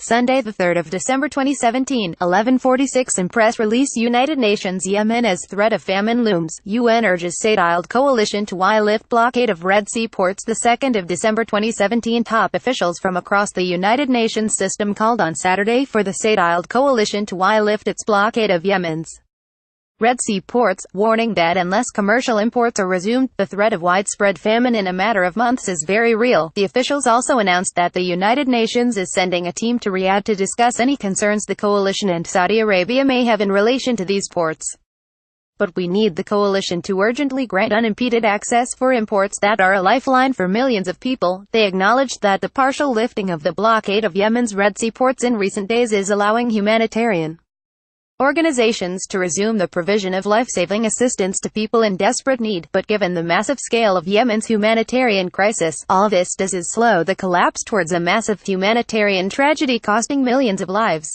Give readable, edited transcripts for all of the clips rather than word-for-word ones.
Sunday, 3 December 2017, 11:46 in press release. United Nations Yemen as threat of famine looms. UN urges Saudiled coalition to lift blockade of Red Sea ports. 2 December 2017. Top officials from across the United Nations system called on Saturday for the Saudiled coalition to lift its blockade of Yemen's Red Sea ports, warning that unless commercial imports are resumed, the threat of widespread famine in a matter of months is very real. The officials also announced that the United Nations is sending a team to Riyadh to discuss any concerns the coalition and Saudi Arabia may have in relation to these ports. But we need the coalition to urgently grant unimpeded access for imports that are a lifeline for millions of people. They acknowledged that the partial lifting of the blockade of Yemen's Red Sea ports in recent days is allowing humanitarian organizations to resume the provision of life-saving assistance to people in desperate need, but given the massive scale of Yemen's humanitarian crisis, all this does is slow the collapse towards a massive humanitarian tragedy costing millions of lives.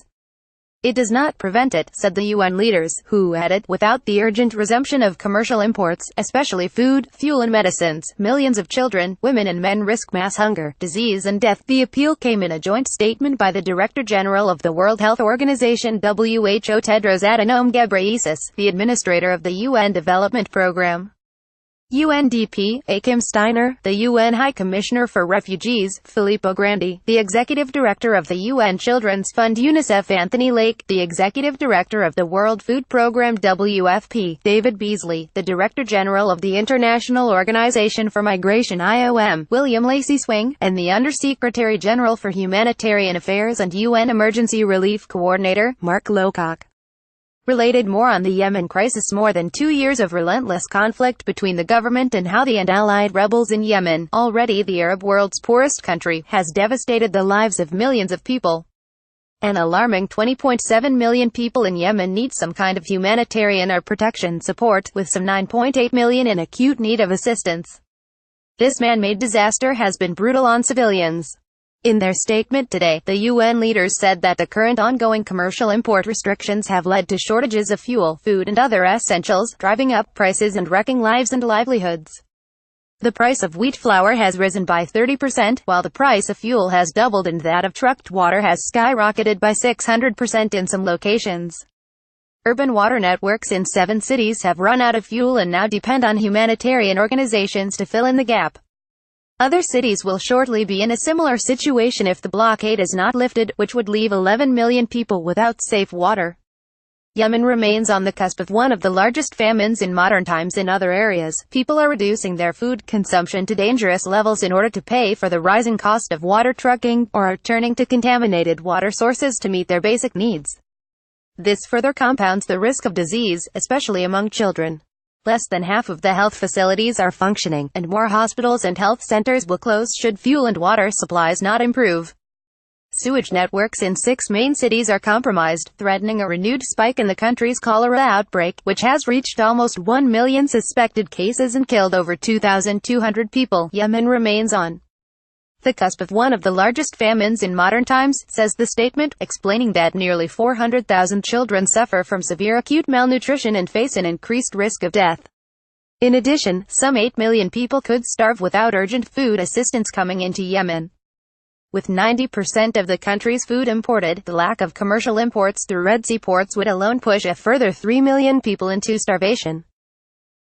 It does not prevent it, said the UN leaders, who added, without the urgent resumption of commercial imports, especially food, fuel and medicines, millions of children, women and men risk mass hunger, disease and death. The appeal came in a joint statement by the Director General of the World Health Organization (WHO) Tedros Adhanom Ghebreyesus, the administrator of the UN Development Programme UNDP, Kim Steiner, the UN High Commissioner for Refugees, Filippo Grandi, the Executive Director of the UN Children's Fund UNICEF Anthony Lake, the Executive Director of the World Food Programme WFP, David Beasley, the Director General of the International Organization for Migration IOM, William Lacey Swing, and the Under-Secretary General for Humanitarian Affairs and UN Emergency Relief Coordinator, Mark Lowcock. Related more on the Yemen crisis. More than 2 years of relentless conflict between the government and Houthi and allied rebels in Yemen, already the Arab world's poorest country, has devastated the lives of millions of people. An alarming 20.7 million people in Yemen need some kind of humanitarian or protection support, with some 9.8 million in acute need of assistance. This man-made disaster has been brutal on civilians. In their statement today, the UN leaders said that the current ongoing commercial import restrictions have led to shortages of fuel, food and other essentials, driving up prices and wrecking lives and livelihoods. The price of wheat flour has risen by 30%, while the price of fuel has doubled and that of trucked water has skyrocketed by 600% in some locations. Urban water networks in 7 cities have run out of fuel and now depend on humanitarian organizations to fill in the gap. Other cities will shortly be in a similar situation if the blockade is not lifted, which would leave 11 million people without safe water. Yemen remains on the cusp of one of the largest famines in modern times. In other areas, people are reducing their food consumption to dangerous levels in order to pay for the rising cost of water trucking, or are turning to contaminated water sources to meet their basic needs. This further compounds the risk of disease, especially among children. Less than half of the health facilities are functioning, and more hospitals and health centers will close should fuel and water supplies not improve. Sewage networks in 6 main cities are compromised, threatening a renewed spike in the country's cholera outbreak, which has reached almost 1 million suspected cases and killed over 2,200 people. Yemen remains on the cusp of one of the largest famines in modern times, says the statement, explaining that nearly 400,000 children suffer from severe acute malnutrition and face an increased risk of death. In addition, some 8 million people could starve without urgent food assistance coming into Yemen. With 90% of the country's food imported, the lack of commercial imports through Red Sea ports would alone push a further 3 million people into starvation.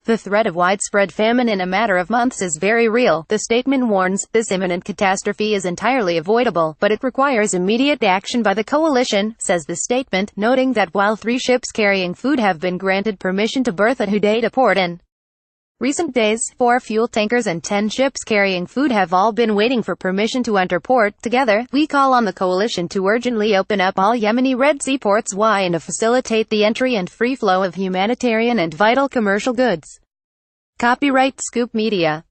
The threat of widespread famine in a matter of months is very real. The statement warns, this imminent catastrophe is entirely avoidable, but it requires immediate action by the coalition, says the statement, noting that while 3 ships carrying food have been granted permission to berth at Hodeida port in recent days, 4 fuel tankers and 10 ships carrying food have all been waiting for permission to enter port. Together, we call on the coalition to urgently open up all Yemeni Red Sea ports and to facilitate the entry and free flow of humanitarian and vital commercial goods. Copyright Scoop Media.